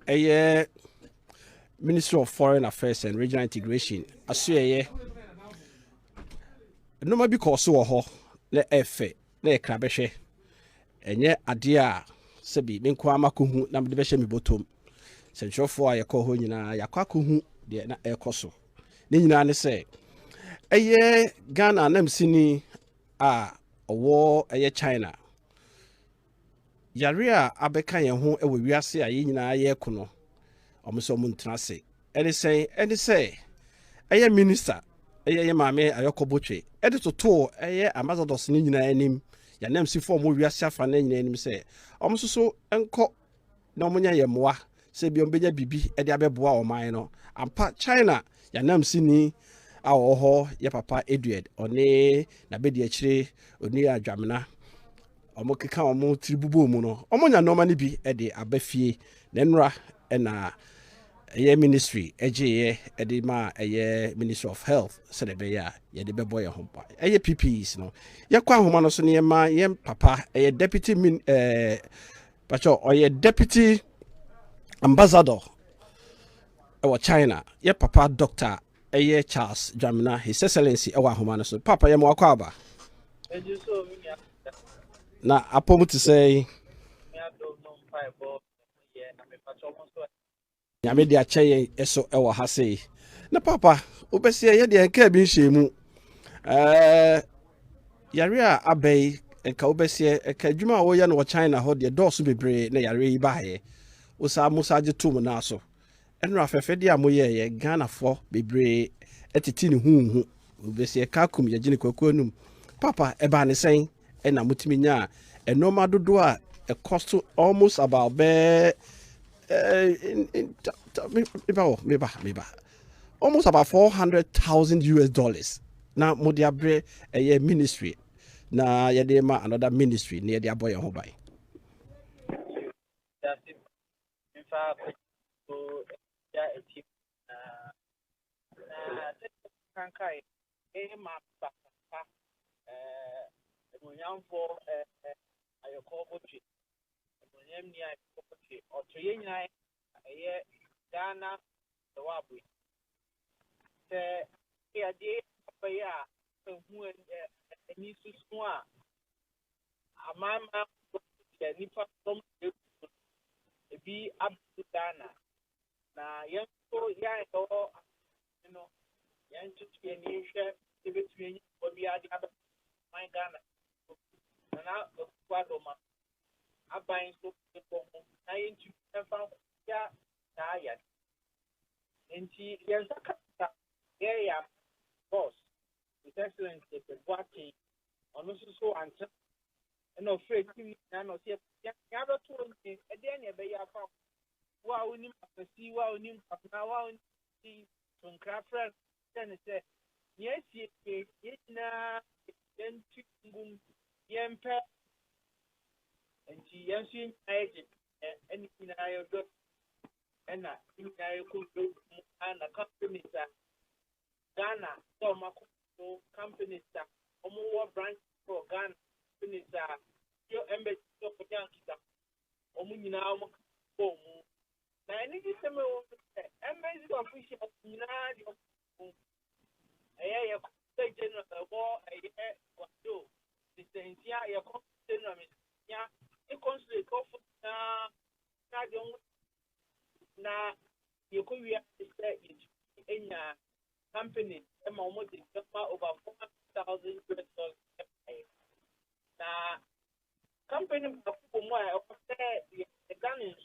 a Ministry of Foreign Affairs and Regional Integration. Asuye no ma bi ko so ho na efe na e krabehwe enye ade a sebi me nko amakohu na me de behye me botom sentrofo a yakọ ho nyina yakọ akohu de na ekoso ne nyina ne se eye Ghana nam sini a owo eye China yare a abeka ye ho ewo wiase a ye nyina ye kono omuso mu ntrase ene say eye minister eye maame ayokobotwe ede toto eye ambassadors ni nyina anim ya nam si form wiase afa na nyina anim say omso enko na omunya ye moa se bi ombenya bibi ede abeboa oman no ampa China ya nam si ni a oho ye papa Edward one na bedi akire oni adwamena omokeka omo tribubo mu no omonya no ma ne bi ede abafie na nra na a ministry AGA edima a Ministry of Health said a ya de beboy home a PPEs no yakwa homa no so ne ma yem papa a deputy pacho or a deputy ambassador our China ye papa doctor a Charles Jamina His Excellency our homa no so papa yem wakwaba na apomu to say Yame de ache eso ewo ha sei na papa obesie ye de enka bi nhemu yare a abai enka obesie enka dwuma wo ye no China ho de dɔɔso bebre na yare yi baaye osa musa je tum na so eno afefe de amoye ye Ghana fo bebre etiti ne huhu obesie ka kum ye gine kwaku anum papa eba ne sen na mutimi nya enoma dodo a it cost almost about almost about $400,000 na modiabre a ministry na yadema another ministry near the boy home by Ghana, the Wabri. The idea of who and needs to swan. A man, Nipa from be up to Ghana. Now, young so young, you know, young to be a nation between what we are the other my Ghana. And now the Quadoma. I bind so I into tired. And she yes, yeah, boss. His Excellency, the watching on also so answer. And no afraid to none of the other two at the end of the year. Wow, we need to see wow, we need to see some craft friends. Then it said, yes, yes, then to Yempe. And she answered anything I got. And I could do and a company that Ghana, so my companies that more branch for Ghana companies that your embassy of Yankee that Omuna home. Now, I need to say, embassy official, United. I say general war, I what do the same here, your constitution, yeah, the consulate of na you could be in a company over $400,000. Now, company the gun is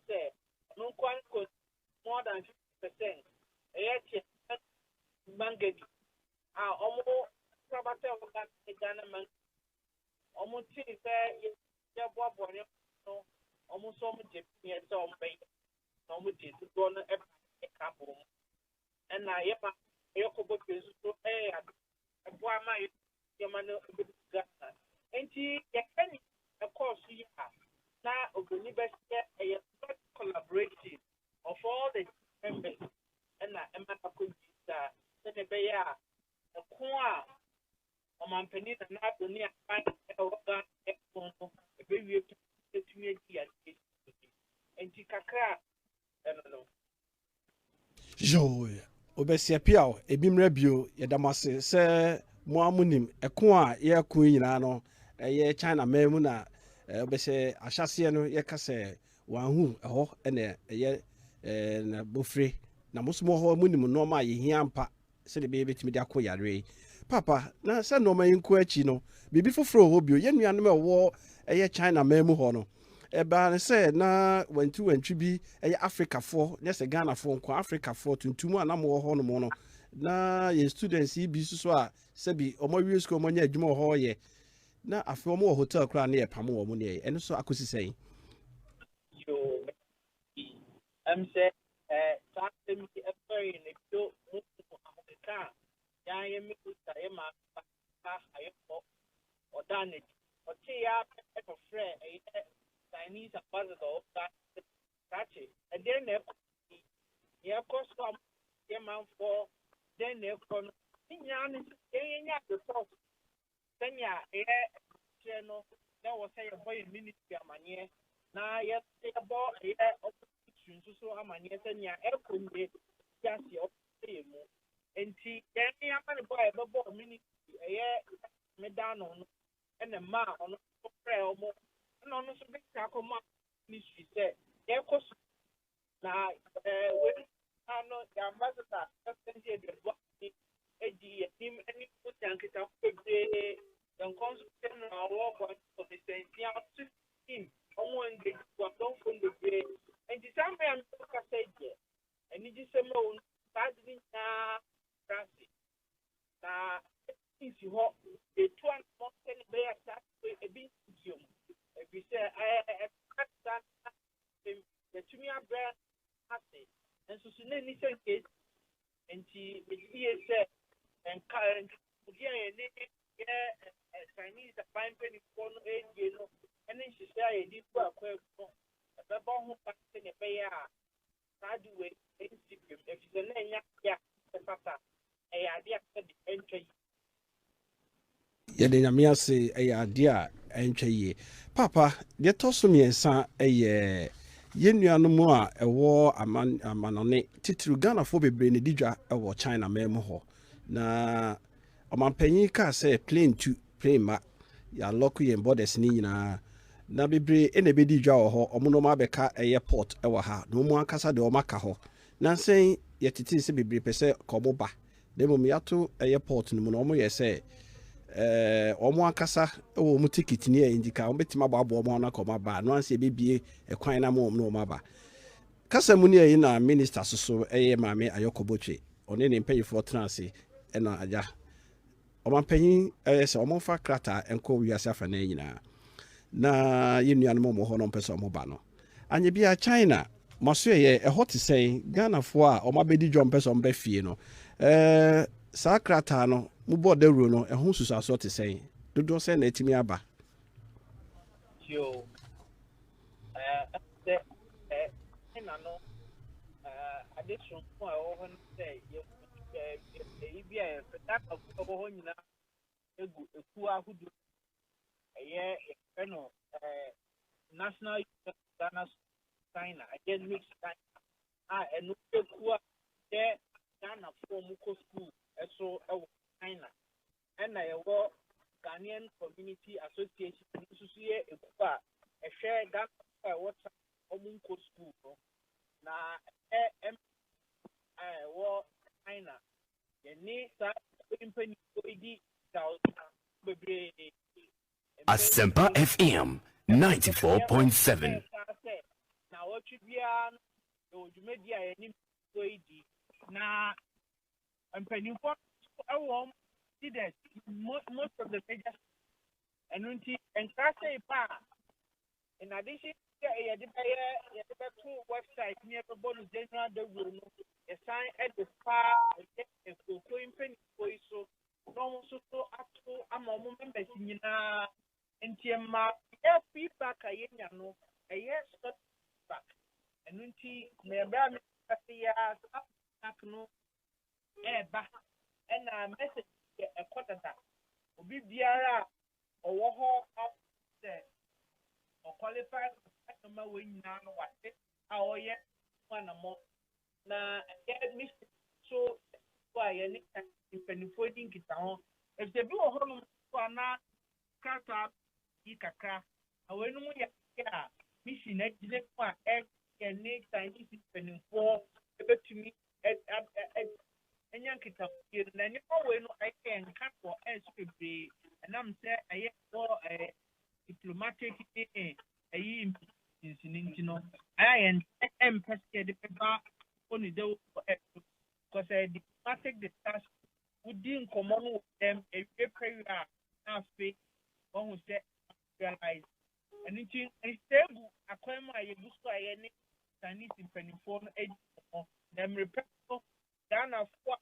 say no one could more than 50%. Mangedi almost Sabata Ghana man almost almost so much to go on a couple. And I have a Yokobo to a Guama, Yamano, and she, of course, you have now of the university a collaboration of all the members, and I'm not going to say, a qua, a company and not only a fine organ, a baby to me, and Tikaka. no. Yo, obesia piao, ebimre bio, yedamase, se moamunim, ekwa, ye kuina no, ye China memu na, obese, ashasi no, ye kase, wanhu, ene, ye, na bufre, na musmo ho munim no ma ye hiampa, se de bebe timidi akwa yare. Papa, na se no ma yinku achi no, bibi foforo ho bio, ye nuanom wo, ye China memu ho no. Eba ne sɛ na wantu bi ɛyɛ Africa fo ne sɛ Ghana fo nko Africa fo tuntum a na mo hɔ no mo no na yɛ students yi bi so a sɛ bi ɔmo wie school ɔmo nya adwuma hɔ yɛ na afi ɔmo wɔ hotel kora ne yɛ pam wɔ mo ne ɛno so akosi sɛn Yo, say, something very in the show, Africa, Yaya Mikuta, Emma, or done it, or Tia, a friend, a Chinese ambassador, that's it. And then they of course come, for, then they're going to talk. Then, channel, that was a boy ministry, a man, now, yes, take a ball, so I'm an yes, and aircon, just your team. And see, then I'm going to buy a ball ministry, a year, Medano, and a man on a prayer, and on a big tackle ministry said, there was now, when I know the ambassador, just send you the book, him, any put down, get up, the consultation or walk for the same team. And the time I'm said, and it is a moan, badly if you hope the 2 months and bear that a bit if you say, I have the Tumia bear and so soon any case, and she said, and current Chinese a fine penny for 8 years. And then she said, I did work a who passed in a bay. I do it if it's a name, yeah, the papa, a idea for the entry. yɛde nyame ase ɛyɛ adeɛ a ɛntwa yie papa deɛ tɔ so mmiɛnsa ɛyɛ yɛn nuanom a ɛwɔ amanɔne titiri Ghanafoɔ bebree ne di dwa ɛwɔ China mɛmu hɔ na ɔmanpanyin kaa sɛ plane ma yɛalɔko yɛn borders ne nyinaa na bebree ɛna ɛbɛdi dwa wɔ hɔ ɔmo no ɔmo abɛka ɛyɛ port ɛwɔ ha na ɔmo ankasa deɛ ɔmo aka hɔ na nsɛn yɛtete sɛ bebree pɛ sɛ kɔmo ba na mmom yɛato ɛyɛ port no mu na ɔmo yɛ sɛ ɔmo ankasa ɛwɔ ɔmo ticket ne yɛ indika ɔmo bɛtumi aboaboa ɔmo ano akɔma ba no ansa ebibie ɛkwan na mo ɔmo aba kasa mu ne yɛ na minister soso ɛyɛ maame ayɔkɔbɔtwe ɔne ne mpanyinfoɔ tena ase ɛna agya ɔmanpanyin ɛyɛ sɛ ɔmo fa krataa ɛnkɔ wiase afa na nyinaa na yɛn nuanom ɔmo hɔ no mpɛ sɛ ɔmo ba no anya bia China maso yɛ ɛhɔ te sɛn Ghanafoɔ a ɔmo abɛdi dwa mpɛ sɛ ɔmo bɛ fie no saa krataa no mo bɔ dawuro no ɛho susuaso te sɛn dodoɔ sɛ na ɛtumi aba Yo, no, addition for over say, that of a poor who do a year, national Ghana China, again mixed China, and no poor there, Ghana for Muko school, so China, and I work Ghanaian Community Association, a share Ghana what Omunko school, na war China. The need that company Asempa FM 94.7. Now what should be on the media any na and penny for see that most of the pages and in addition two websites near the bonus general the room a sign at the far a so no so up to a moment and feedback a yes back and back and a message a quarter will be biara or out there or qualified when now what it our yet one more. Now, get me so why any penifying it on. If they do a home for not cut up, you can. I will know ya. Mission exit one egg and next time this is penny for to me at Yankee Town. And you always know I can cut for SPB. And I'm saying I saw a diplomatic a year in Sinintino. I am pesky the paper only though because a diplomatic discussion would deal common with them a prayer after one who said realize. And it's stable. I call my Busko any Chinese in penny phone edge them repair down of what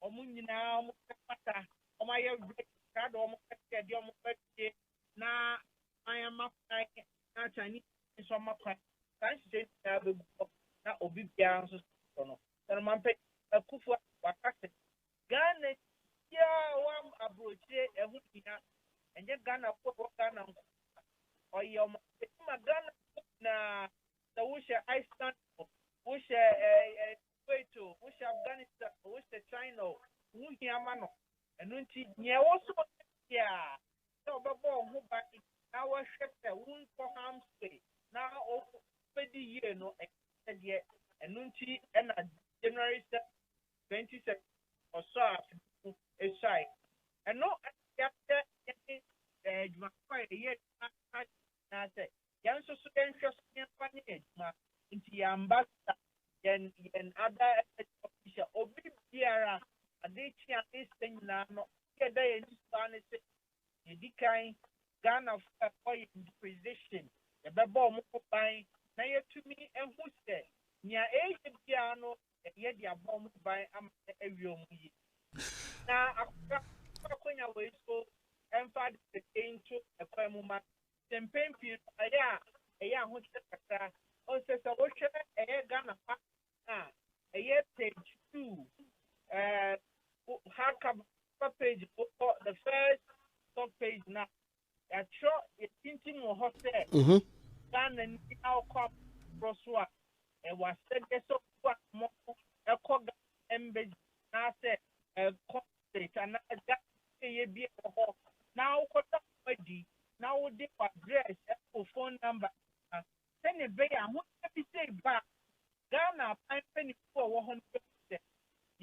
Omunina Mata or my card or now I am up Chinese in some of my now obedience. And my pet a kufu Ghana, yeah, one Abrokyire and yet Ghana for Ghana. Or your Ghana na the wish Iceland, wish Kuwait, wish Afghanistan, wish China, wish Yamano, and when she near also, yeah, so before who back our ship that won't for harm's way now over 20 years, no, yet, and when she and January 26 or so a side, and no, after I say, young so into the ambassador and other official Obiara, a day this thing now, get there in Spanish, a decline, Ghana for position, a babble by Naya to me and who said, near a piano, and yet the bomb by a room. Now, when I was so emphatic into a crime. Campaign period, a year, who said, oh, says a watcher, a year Ghana, a year page 2, hardcover page, the first top page now. A short, a tinting or hot there, Ghana, now cop, Roswa, and was said, so what more, a cog AMB, now said, a constate, and a be a hawk. Now, what up, now they address a phone number. Send a bay and what you say back. Ghana, I'm penny for 100%.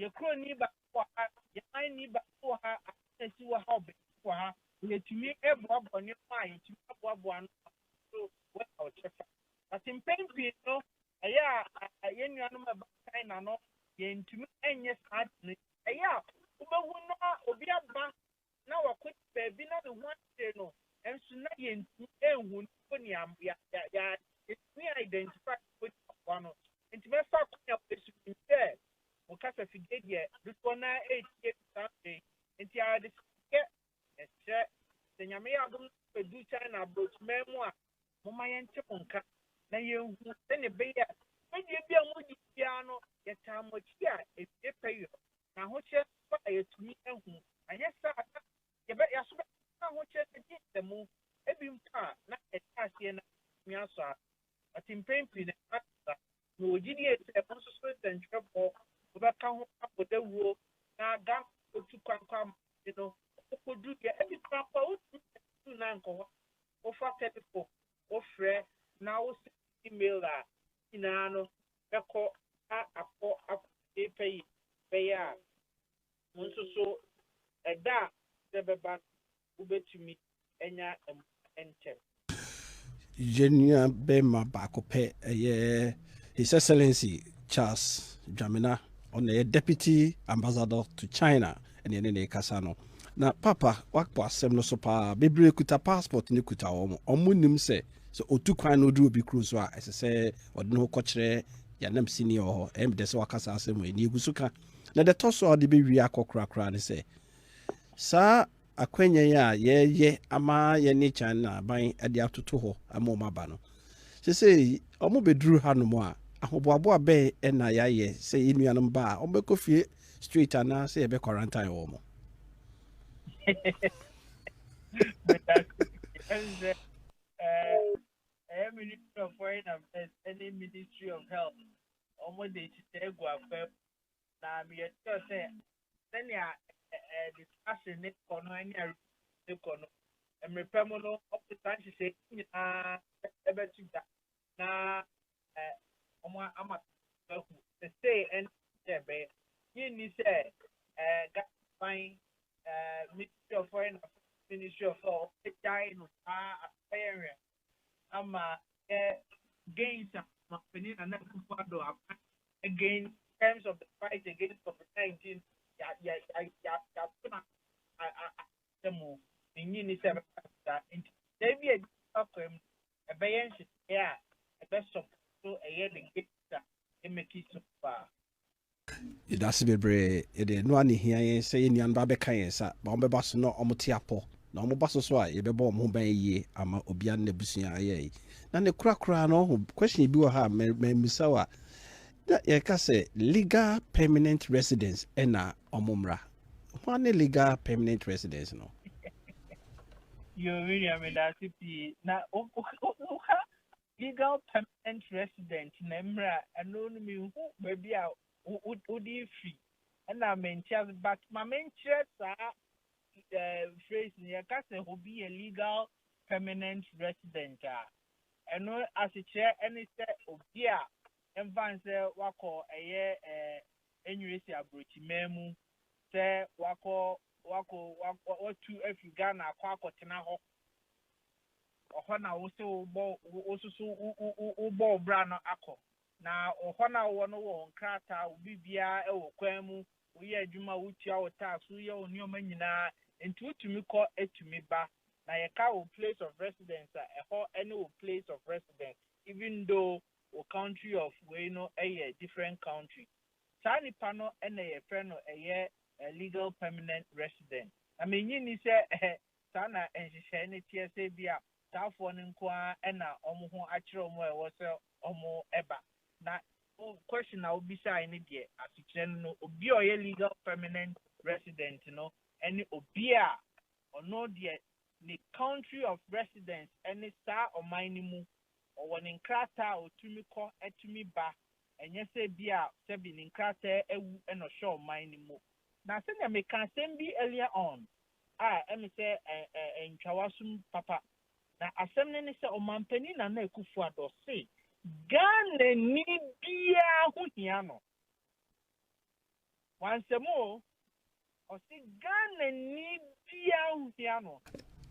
Your crony back for her, your tiny back for her, and see what hobby for her. We to me a bob on your mind to bob one. So, what I'll check. But in pain, people, a young number kind of no, yen to me, and yes, I will be a bank. Now I could be not the one day no. And so now you won't it's me identify with one. And to me, fuck up this there. Because if you get yet, this one 8 years Sunday, and the other get then you may have to do China about memoir. Mama and Chaponka. Now you send a bear. When you be a moody piano, get time much here if they pay you. Now, what you fire to me and who? And yes, sir, you bet your what you get the move. Every car, not a task in Miasa. But in pain, no genius, a constant and trouble, overcome up with the war. Now, that to come, you know, could do every crap out to Nanko, or for telephone, or Fred, now email that in Ano, a call, a pay, once or so, a dark, the back, Uber to me, and enter. Genia Bema Bakope, His Excellency Charles Jamina, on a deputy ambassador to China, and Yene Casano. Now, Papa, what was Semno Sopa, Bibli Kuta passport in Kuta Omunim say, so Otukan no do be cruise, as I say, or no coachre, Yanem senior, M. Deswakasa, and Yusuka. Now, the tosso of the baby Akokra, and say, Sir. Akwenya ye ama ye ni China ban ade atoto ho ama ma ba no se se omo bedru hanom a ahoboabo be na ya ye se inuanom ba omo be kofie straight ana se ye be quarantine wo mo Ministry of Foreign Affairs, any Ministry of Health, almost the Chitegua Feb. Now, me a say, then ya discussion it for no any econo. And repairmono of the time she said, ever to that. Now, I'm a say and you say, got fine, Ministry of Foreign Affairs, Ministry of Law, area. I'm against against terms of the fight against COVID-19. That's be brave. It no one here saying Yan Babeka, sir, Bombas no omotiapo. No more bassos, why you be born who bay ye, ama obian nebusia ye. Nan the crack no question you do her, Misawa. That ye can say legal permanent residence, ena omumra. One legal permanent residence, no. You really are now, legal permanent resident, Nemra, and no me who maybe out. Would you free? And I mean, but my main church phrase near Castle will be a legal permanent resident. And no, as a chair, any set of dear and Vance Wako a year, annuity Abrokyire Nkomo, say Wako, what two if you Ghana, Kwaku Amankwatia, or Hona also ball brand ako. Na ohona wono wo nkrata obibia e wo kwanu wo ye adwuma wo tua wo tax wo ye onioma nyina enti utumi ko etumi ba na ye ka wo place of residence any place of residence even though wo country of we no a different country sani pano ene ye friend no a legal permanent resident I mean you say sana enhihye ne tie se bia tafo ne nko a na omo ho akire omo e wo se omo eba na question I will be saying it here as it no obi or legal permanent resident no any obia or no the country of residence any star or minimum or one in krata or tumiko etumi ba and yes say bia sebi in krata ewu and no show minimum now say me can send be earlier on me say en twawasum papa na asemne ne say o mampani na ekufu ado say Ghana ni bia huhiano. Once more, or see Ghana ni bia huhiano.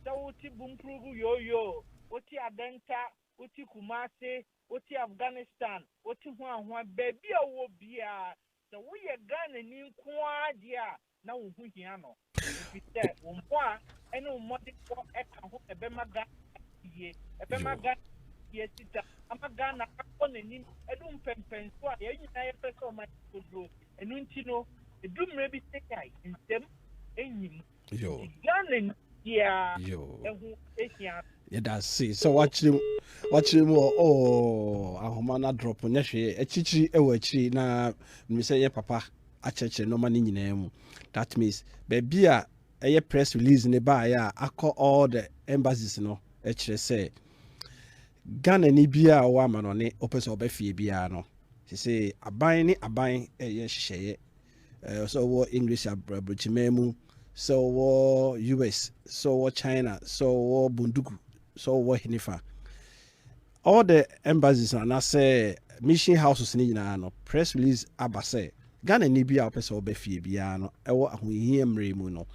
So uti bumprugu yo, uti Adenta, uti Kumasi, uti Afghanistan, uti Huan baby o bia. So we are Ghana ni kwadia na huhiano. If you say umwa, any modified ebemaga ye, ebemaga. Yes, Amagana on any Edum Pen so I person my good and Untino, a doom maybe take in them in him. Yeah, yeah, that's it. So watch him more. Oh, a humana drop on Yashi, a chichi, a na, me say, papa, a church, no money in name. That means, baby, a press release in the bar, I call all the embassies, no, say. Ghana ni bia wa ma no ne opese obafie bia no say aban ni aban ye hyehyeye so wo English Abrokyire Nkomo so wo US so wo China so wo Bunduku so wo Hinifa all the embassies na say mission houses ni nyina no press release abase Ghana ni bia opese obafie bia no ewo ahohie mre mu no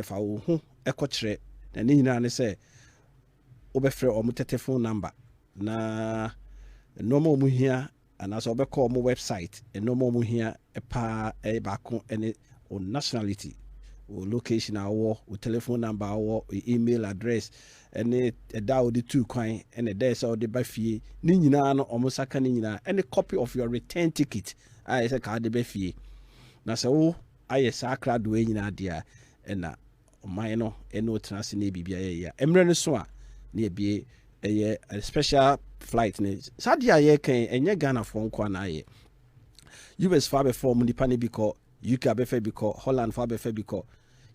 fa wo hu ekokire na ni nyina ne say obefre omo telephone number na normal mu hia anaso obekọ omo website normal mu hia pa baako ene o nationality o location awo o telephone number awo email address ene da o the two kwan ene there so de ba fie ni nyina no omo saka ni nyina any copy of your return ticket I say ka de ba fie na se wo aye sakra do nyina dia ena oman no eno transi na bibia ya emre no so a na ebie a special flight ne sadia ye kan enye Ghana for nkwa na ye US fa be for mu nipa ne biko UK be fa biko Holland fa be fa biko